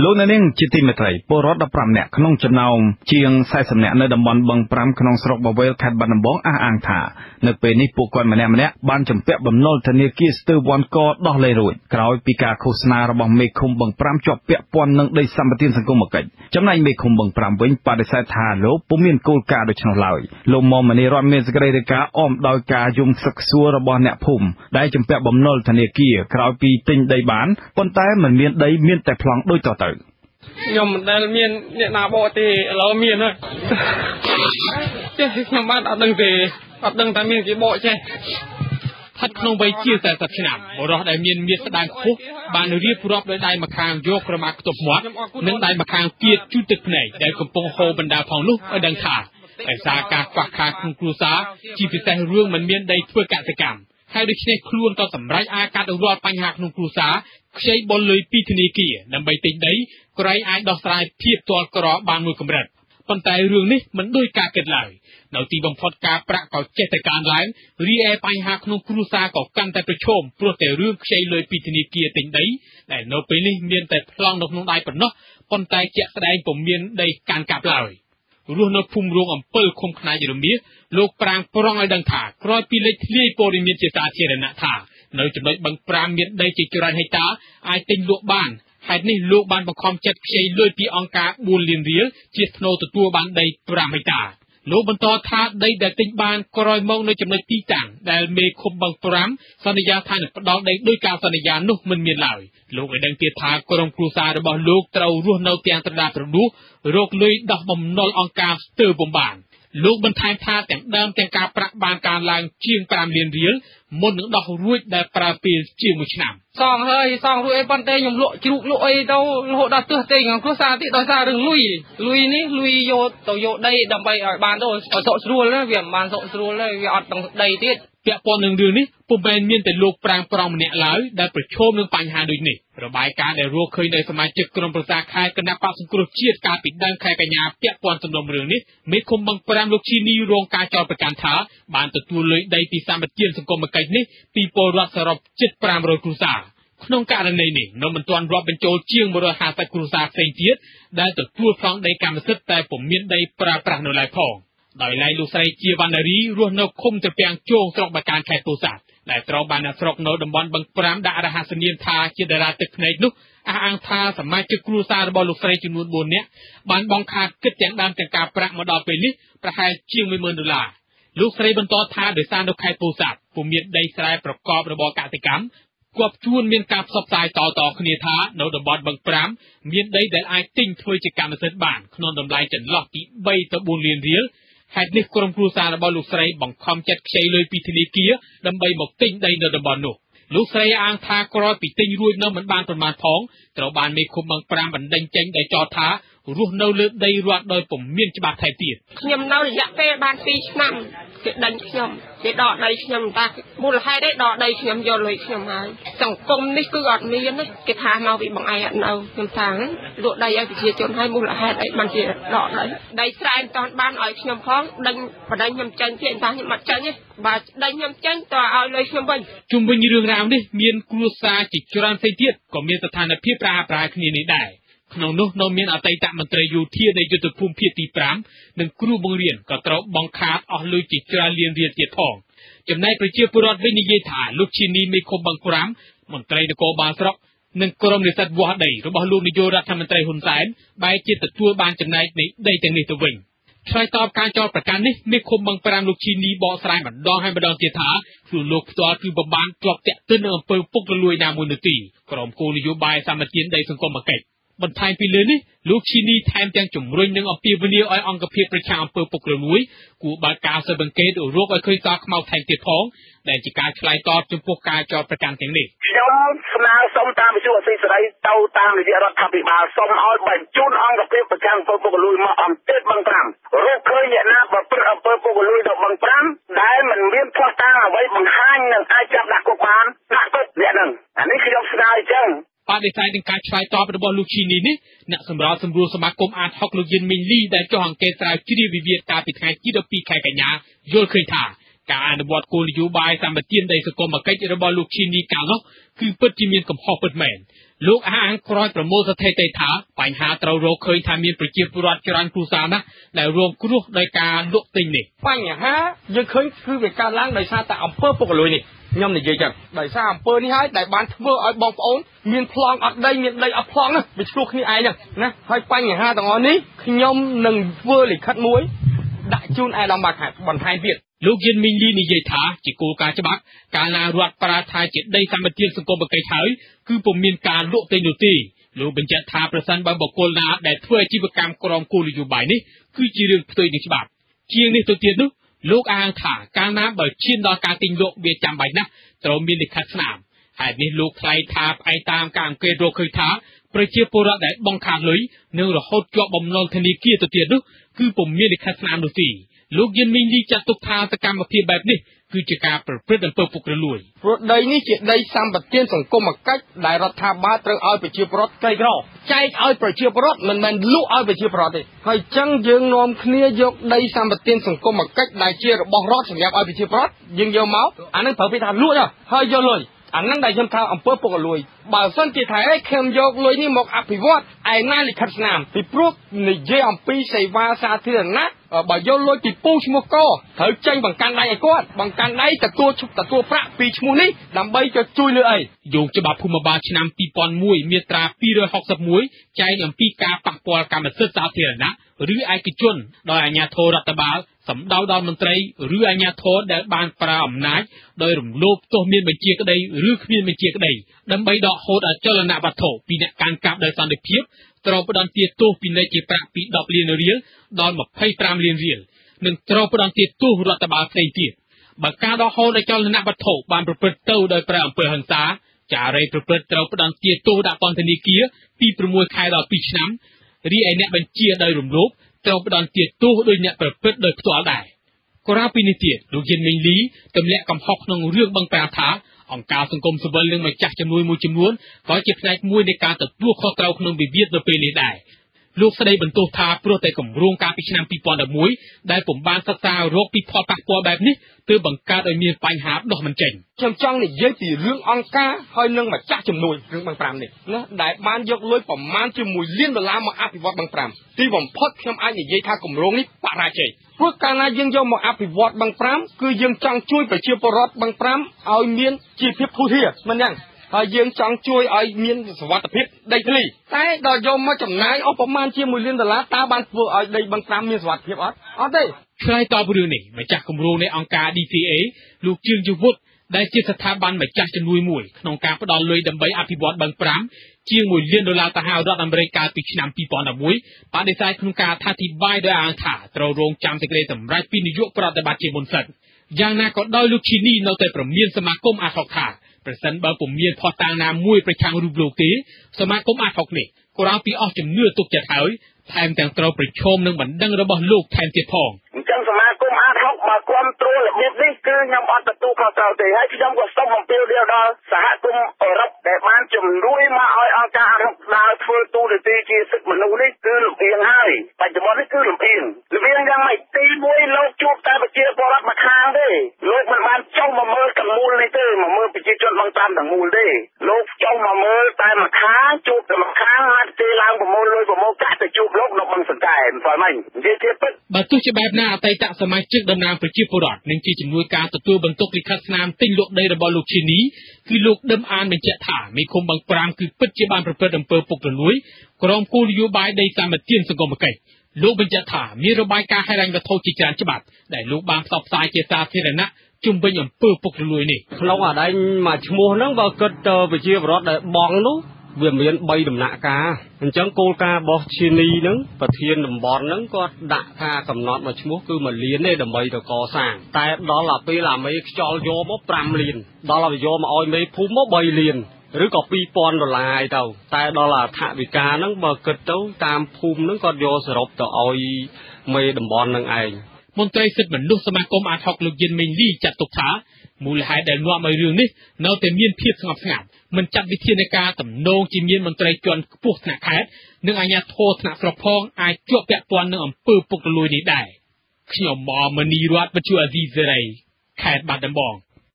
លោកអ្នកនាងជាទីមេត្រីពលរដ្ឋ15នាក់ក្នុងចំណោមជាង40នាក់នៅតំបន់បឹង5ក្នុងស្រុកបវេលខេត្តបាត់ដំបងអះអាងថានៅពេលនេះពួកគាត់ម្នាក់បានជំពាក់បំណុលធនាគារស្ទើរវ័នកដោះលែងរួចក្រោយពីការឃោសនារបស់មេឃុំបឹង5ជាប់ពាក់ព័ន្ធនឹងដីសម្បត្តិសង្គមគិច្ចចំណែកមេឃុំបឹង5វិញបដិសេធថាលោកពុំមានគោលការណ៍ដូច្នោះឡើយលោកមុំមនីរតមានសេចក្តីរាយការណ៍អមដោយការយំសឹកសួររបស់អ្នកភូមិដែលជំពាក់បំណុលធនាគារក្រោយពីទិញដីបានប៉ុន្តែមិនមានដីមានតែប្លង់ដូចតទៅខ្ញុំមិនដែលមានអ្នកណាបកទេឥឡូវមានហើយចេះខ្ញុំបានអត់ដឹងទេអត់ដឹងថាមានគេបកចេះស្ថិតក្នុងវ័យជា40ឆ្នាំបុរសដែលមានមាឌស្ដាងខ្ពស់បានរៀបរាប់ដោយដៃម្ខាងយកក្រមាខ្ទប់មាត់និងដៃម្ខាងទៀតជូតទឹកភ្នែកដែលកំពុងហូរបណ្ដាផងនោះឲ្យដឹងថាដោយសារការខ្វះខាតក្នុងគ្រួសារជាពិសេសរឿងមិនមានដីធ្វើកសិកម្មហើយដូច្នេះខ្លួនក៏សម្រេចអាចកាត់រាល់បញ្ហាក្នុងគ្រួសារខ្ចីបុលលុយពីធនាគារដើម្បីទិញដីក្រែងអាចដោះស្រាយភាពទាល់ក្របានមួយកម្រិតប៉ុន្តែរឿងនេះមិនដូចការគិតឡើយនៅទីបំផុតការប្រាក់ក៏ចេះតែកើនឡើងរីឯបញ្ហាក្នុងគ្រួសារក៏កាន់តែប្រឈមព្រោះតែរឿងខ្ចីលុយពីធនាគារទិញដីដែលនៅពេលនេះមានតែប្លង់នៅក្នុងដៃប៉ុណ្ណោះប៉ុន្តែជាក់ស្ដែងពុំមានដីកាន់កាប់ឡើយរស់នៅភូមិរងអំពិលឃុំខ្នាចរមៀសលោកប្រាងប្រងឲ្យដឹងថាក្រោយពីលេចធ្លាយព័ត៌មានជាសាធារណៈថានៅចំណុចបឹង5មានដីជាច្រើនហិកតាអាចទិញលក់បានហេតុនេះលោកបានបង្ខំចិត្តខ្ចីលុយពីអង្គការ4លានរៀលជាថ្នូរទទួលបានដី5ហិកតាលោកបន្តថាដីដែលទិញបានក្រោយមកនៅចំណុចទីតាំងដែលមេឃុំបឹង5សន្យាថានឹងផ្ដល់ដីដោយការសន្យានោះមិនមានឡើយលោកឲ្យដឹងទៀតថាក្រុមគ្រួសាររបស់លោកត្រូវរស់នៅទាំងត្រដាត្រដួសរកលុយដោះបំណុលអង្គការស្ទើរបំបានលោកបន្ថែមថាទាំងដើមទាំងការប្រាក់បានកើនឡើងជាង5លានរៀលមុននឹងដោះរួចដែលប្រើពេលជាង1ឆ្នាំសងរួចអីប៉ុន្តែខ្ញុំលក់ជ្រូកលក់អីទៅរហូតដល់ទើសទេខ្ញុំគ្រួសារទីដោយសាររឿងលុយនេះលុយយកទៅយកដីដើម្បីឲ្យបានទៅសុខស្រួលវាមិនបានសុខស្រួលទេវាអត់ទាំងដីទៀតពាក់ព័ន្ធនឹងរឿងនេះពុំមែនមានតែលោកប្រាងប្រងម្នាក់ឡើយដែលប្រឈមនឹងបញ្ហាដូចនេះរបាយការណ៍ដែលរកឃើញនៅសមាជិកក្រុមប្រឹក្សាខេត្តគណៈបក្សសង្គ្រោះជាតិកាលពីដើមខែកញ្ញាពាក់ព័ន្ធសំណុំរឿងនេះមេឃុំបឹង5លោកឈីនីរងការចោទប្រកាន់ថាបានទទួលលុយដីពីសម្បត្តិសង្គមគិច្ចនេះពីពលរដ្ឋសរុបជិត500គ្រួសារក្នុងករណីនេះនៅមិនទាន់រាប់បញ្ចូលជាង150គ្រួសារផ្សេងទៀតដែលទទួលប្លង់ដីកម្មសិទ្ធិតែពុំមានដីប្រើប្រាស់នៅឡើយផងដោយឡែកលោកស្រីជាវណ្ណារីរស់នៅឃុំត្រពាំងជោងស្រុកបាកានខេត្តពោធិ៍សាត់ដែលត្រូវបានអ្នកស្រុកនៅតំបន់បឹង5ដាក់រហស្សនាមថាជាតារាទឹកភ្នែកនោះអះអាងថាសមាជិកគ្រួសាររបស់លោកស្រីចំនួន4នាក់បានបង់ខាតគិតទាំងដើមទាំងការប្រាក់មកដល់ពេលនេះប្រហែលជាង$10000លោកស្រីបន្តថាដោយសារនៅខេត្តពោធិ៍សាត់ពុំមានដីស្រែប្រកបរបរកសិកម្មគាត់ជួនមានការផ្សព្វផ្សាយតគ្នាថានៅតំបន់បឹង5មានដីដែលអាចទិញធ្វើជាកម្មសិទ្ធិបានក្នុងតម្លៃចន្លោះពី3ទៅ4លានរៀលហេតុនេះក្រុមគ្រួសាររបស់លោកស្រីបង្ខំចិត្តខ្ចីលុយពីធនាគារដើម្បីមកទិញដីនៅតំបន់នោះលោកស្រីអាងថាក្រោយពីទិញរួចនៅមិនបានប្រមាណផងត្រូវបានមេឃុំបឹង5បណ្ដេញចេញដោយចោទថារស់នៅលើដីរដ្ឋដោយពុំមានច្បាប់ថែទៀតខ្ញុំនៅរយៈពេលបាន2ឆ្នាំគេដេញខ្ញុំគេដកដីខ្ញុំតែមូលហេតុឯដកដីខ្ញុំយកលុយខ្ញុំហើយសង្គមនេះគឺអត់មានទេគេថាមកពីបងឯងអត់នៅខ្ញុំថាលក់ដីឲ្យប្រជាជនឲ្យមូលហេតុអីបានជាដកដីស្រែមិនតាន់បានឲ្យខ្ញុំផងដេញបដិញខ្ញុំចេញទៀតថាខ្ញុំអត់ចេញទេបើដេញខ្ញុំចេញតើឲ្យលុយខ្ញុំវិញជុំវិញរឿងរ៉ាវនេះមានគ្រួសារជាច្រើនផ្សេងទៀតក៏មានស្ថានភាពប្រែគ្នានេះដែរក្នុងនោះនៅមានអតីតមន្ត្រីយោធានៃយុទ្ធភូមិភាគទី5និងគ្រូបង្រៀនក៏ត្រូវបង់ខាតអស់លុយជាច្រើនលានរៀលទៀតផងចំណែកប្រជាពលរដ្ឋវិញនិយាយថាលោកឈីនីមេឃុំបឹង5មន្ត្រីនគរបាលស្រុកនិងក្រុមនិស្សិតវាស់ដីរបស់លោកនាយករដ្ឋមន្ត្រីហ៊ុនសែនបែរជាទទួលបានចំណែកនៃដីទាំងនេះទៅវិញឆ្លើយតបការចោទប្រកាន់នេះមេឃុំបឹង5លោកឈីនីបកស្រាយម្ដងហើយម្ដងទៀតថាខ្លួនលោកផ្ទាល់គឺបបានជាប់តាក់ទិននឹងអំពើពុករលួយណាមួយនោះទេក្រុមគោលនយោបាយសម្បត្តិដីសង្គមគិច្ចបន្ថែមពីលើនេះលោកឈីនីថែមទាំងជំរុញនឹងអំពាវនាវឲ្យអង្គភាពប្រឆាំងអំពើពុករលួយគួរបើកការស៊ើបអង្កេតរកឲ្យឃើញសល់ខ្មៅថែមទៀតផងដែលជាការឆ្លើយតបចំពោះការចោទប្រកាន់ទាំងនេះខ្ញុំស្នើសុំតាមវិទ្យុអស៊ីសេរីទៅតាមរយៈរដ្ឋាភិបាលសូមឲ្យបញ្ជូនអង្គភាពប្រឆាំងអំពើពុករលួយមកអន្តេតបឹង5រកឃើញអ្នកណាប្រព្រឹត្តអំពើពុករលួយដល់បឹង5ដែលមិនមានផ្ោះតាងអ្វីបង្ហាញនឹងអាចចាប់ដាក់គុកបានដាក់គុកអ្នកហ្នឹងអានេះខ្ញុំស្នើអញ្ចឹងបដិសេធនឹងការឆ្លើយតបរបស់លោកឈីនីនេះអ្នកសម្របសម្រួលសមាគមអាត6លោកយិនមីងលីដែលចុះអង្កេតស្រាវជ្រាវវិវាទកាលពីថ្ងៃទី12ខែកញ្ញាយល់ឃើញថាការអនុវត្តគោលនយោបាយសម្បត្តិដីសង្គមគិច្ចរបស់លោកឈីនីកាលនោះគឺពិតជាមានកំហុសពិតមែន លោកអាងក្រោយប្រមូលស្ថិតិថាបញ្ហាត្រូវរកឃើញថាមានប្រជាពលរដ្ឋច្រើនគ្រួសារណាស់ដែលរងគ្រោះដោយការលក់ទិញនេះបញ្ហាយើងឃើញគឺវាកើតឡើងដោយសារតែអំពើពុករលួយនេះខ្ញុំនិយាយចឹងដោយសារអំពើនេះហើយដែលបានធ្វើឲ្យបងប្អូនមានប្លង់អត់ដីមានដីអត់ប្លង់វាឆ្លោះគ្នាឯងណាហើយបញ្ហាទាំងអស់នេះខ្ញុំនឹងធ្វើលិខិតមួយដាក់ជូនឯកឧត្តមបាទខេត្តបន្ថែមទៀតលោកយិនមីងលីនិយាយថាជាគោលការណ៍ច្បាប់កាលណារដ្ឋប្រាថ្នាជាដីសម្បត្តិសង្គមកិច្ចហើយគឺពុំមានការលក់ទិញនោះទេលោកបញ្ជាក់ថាប្រសិនបើបុគ្គលណាដែលធ្វើអាជីវកម្មក្រមគោលនយោបាយនេះគឺជារឿងផ្ទុយនឹងច្បាប់ជាងនេះទៅទៀតនោះលោកអាងថាកាលណាបើឈានដល់ការទិញលក់វាចាំបាច់ណាស់ត្រូវមានលិខិតស្នាមហើយនេះលោកថ្លែងថាផ្អែកតាមការអង្កេតរកឃើញថាប្រជាពលរដ្ឋដែលបង់ខាតលុយនិងរហូតជាប់បំណុលធនាគារទៅទៀតនោះគឺពុំមានលិខិតស្នាមនោះទេលោកយិនមីងលីចាត់ទុកថាសកម្មភាពបែបនេះគឺជាការប្រព្រឹត្តអំពើពុករលួយព្រោះដីនេះជាដីសម្បត្តិសង្គមកិច្ចដែលរដ្ឋាភិបាលត្រូវឲ្យប្រជាពលរដ្ឋក្រីក្រចែកឲ្យប្រជាពលរដ្ឋមិនមែនលក់ឲ្យប្រជាពលរដ្ឋទេហើយអញ្ចឹងយើងនាំគ្នាយកដីសម្បត្តិសង្គមកិច្ចដែលជារបស់រដ្ឋសម្រាប់ឲ្យប្រជាពលរដ្ឋយើងយកមកអានឹងត្រូវគេថាលក់ហើយយកលុយអានឹងដែលខ្ញុំថាអំពើពុករលួយបើសិនជាថាខ្ញុំយកលុយនេះមកអភិវឌ្ឍឯណាលិខិតស្នាមពីព្រោះនិយាយអំពីសេវាសាធារណៈបើយកលុយពីពូឈ្មោះកត្រូវចេញបង្កាន់ដៃឲ្យគាត់បង្កាន់ដៃទទួលប្រាក់ពីឈ្មោះនេះដើម្បីទៅជួយលើអីយោងច្បាប់ភូមិបាលឆ្នាំ2001មាត្រា261ចែងអំពីការប៉ះពាល់កម្មសិទ្ធិសាធារណៈឬឯកជនដោយអាជ្ញាធររដ្ឋបាលសម្ដៅដល់មន្ត្រីឬអាជ្ញាធរដែលបានប្រើអំណាចដោយរំលោភទោះមានបញ្ជាក្តីឬគ្មានបញ្ជាក្តីដើម្បីដកហូតអចលនវត្ថុពីអ្នកកាន់កាប់ដោយសន្តិភាពត្រូវផ្តន្ទាទោសពិន័យជាប្រាក់ពី10លានរៀលដល់25លានរៀលនិងត្រូវផ្តន្ទាទោសរដ្ឋបាលផ្សេងទៀតបើការដកហូតអចលនវត្ថុបានប្រព្រឹត្តទៅដោយប្រើអំពើហិង្សាចារីប្រព្រឹត្តត្រូវផ្តន្ទាទោសដាក់ពន្ធនាគារពី6ខែដល់2ឆ្នាំរីឯអ្នកបញ្ជាដោយរំលោភត្រូវផ្តន្ទាទោសដោយអ្នកប្រព្រឹត្តដោយផ្ទាល់ដែរក្រៅពីនេះទៀតលោកយិនមីងលីទម្លាក់កំហុសក្នុងរឿងបឹងប្រាថាអង្គការសង្គមស៊ីវិលនិងម្ចាស់ជំនួយមួយចំនួនក៏ជាផ្នែកមួយនៃការទទួលខុសត្រូវក្នុងវិវាទនៅពេលនេះដែរលោកស្ដីបន្ទោសថាព្រោះតែគម្រោងការពីឆ្នាំ2011ដែលពុំបានសិក្សារកពីផលប៉ះពាល់បែបនេះទើបបង្កើតឲ្យមានបញ្ហាដោះមិនចេញខ្ញុំចង់និយាយពីរឿងអង្គការហើយនឹងម្ចាស់ជំនួយរឿងបឹង5នេះណាដែលបានយកលុយប្រមាណជា$1លានមកអភិវឌ្ឍបឹង5ទីបំផុតខ្ញុំអាចនិយាយថាគម្រោងនេះបរាជ័យព្រោះកាលណាយើងយកមកអភិវឌ្ឍបឹង5គឺយើងចង់ជួយប្រជាពលរដ្ឋបឹង5ឲ្យមានជីវភាពធូរធារមិនយ៉ាងហើយយើងចង់ជួយឲ្យមានសុវត្ថិភាពដីធ្លីតែដល់យកមកចំណាយអស់ប្រមាណជា$1លានតើបានធ្វើឲ្យដីបឹង5មានសុវត្ថិភាពអត់ទេឆ្លើយតបរឿងនេះម្ចាស់គម្រោងនៃអង្គការ DCA លោកជឿងយុវុឌ្ឍដែលជាស្ថាប័នម្ចាស់ជំនួយមួយក្នុងការផ្ដល់លុយដើម្បីអភិវឌ្ឍបឹង5ជាង$1លានទៅសហរដ្ឋអាមេរិកកាលពីឆ្នាំ2011បដិសេធក្នុងការអធិប្បាយដោយអាងថាត្រូវរងចាំសេចក្តីសម្រេចពីនាយកប្រតិបត្តិជាមុនសិនយ៉ាងណាក៏ដោយលោកឈីនីនៅតែព្រមានសមាគមអាតហុកថាប្រសិនបើពុំមានភស្តុតាងណាមួយប្រឆាំងរូបលោកទេសមាគមអាតហុកនេះក្រៅពីអស់ជំនឿទុកចិត្តហើយថែមទាំងត្រូវប្រឈមនឹងបណ្ដឹងរបស់លោកថែមទៀតផងអញ្ចឹងសមាគមអាតហុកបើគ្រប់គ្រងរបៀបនេះគឺខ្ញុំអត់ទទួលខុសត្រូវទេហើយខ្ញុំក៏សូមអំពាវនាវដល់សហគមន៍អឺរ៉ុបដែលបានជំនួយមកឲ្យអង្គការអាតហុកដើរធ្វើទូនាទីជាសិទ្ធិមនុស្សនេះគឺលំអៀងហើយបច្ចុប្បន្ននេះគឺលំអៀងយ៉ាងម៉េចទី1លោកជួបតែប្រជាពលរដ្ឋមួយខាងទេលោកមិនបានចុះមកមើលទាំងមូលនេះទេមកមើលប្រជាជនបឹង5ទាំងមូលទេលោកចុះមកមើលតែមួយខាងជួបតែមួយខាងហើយទេឡើងប្រមូលលុយប្រមូលកាក់ទៅជួបលោកនៅបឹងសង្កែមិនស្គាល់មិញនិយាយជាពិតបើទោះជាបែបណាអតីតសមាជិកតំណាងប្រជាពលរដ្ឋនិងជាជំនួយការទទួលបន្ទុកលិខិតស្នាមទិញលក់ដីរបស់លោកឈីនីគឺលោកដឹមអានបញ្ជាក់ថាមេឃុំបឹង5គឺពិតជាបានប្រព្រឹត្តអំពើពុករលួយក្រោមគោលនយោបាយដីសម្បត្តិសង្គមកិច្ចលោកបញ្ជាក់ថាមានរបាយការណ៍ហិរញ្ញវត្ថុជាច្រើនច្បាប់ដែលលោកបានផ្សព្វផ្សាយជាសាធារណៈជុំវិញអំពើពុករលួយនេះក្នុងអាដែងមួយឈ្មោះហ្នឹងបើគិតទៅប្រជាពលរដ្ឋដែលបងនោះវាមាន3ដំណាក់កាលអញ្ចឹងគោលការណ៍របស់ឈីនីហ្នឹងប្រធានតំបន់ហ្នឹងគាត់ដាក់ថាកំណត់មួយឈ្មោះគឺ$1លានទេដើម្បីទៅកសាងតែដល់ទៅពេលអាមេខ្យល់យកមក$5លានដល់ឲ្យយកមកឲ្យមេភូមិមក$3លានឬក៏$2,000ឲ្យទៅតែដល់អាថវិកាហ្នឹងបើគិតទៅតាមភូមិហ្នឹងគាត់យកសរុបទៅឲ្យមេតំបន់ហ្នឹងឯងមន្ត្រីសិទ្ធិមនុស្សសមាគមអាតហុកលោកយិនមីងលីចាត់ទុកថាមូលហេតុដែលនាំឲ្យរឿងនេះនៅតែមានភាពស្ងប់ស្ងាត់មិនចាត់វិធានការទំនងជាមានមន្ត្រីជាន់ខ្ពស់ថ្នាក់ខេត្តនិងអាជ្ញាធរថ្នាក់ស្រុកផងអាចជាប់ពាក់ព័ន្ធនឹងអំពើពុករលួយនេះដែរខ្ញុំមនីរតវិទ្យុអាស៊ីសេរីខេត្តបាត់ដំបង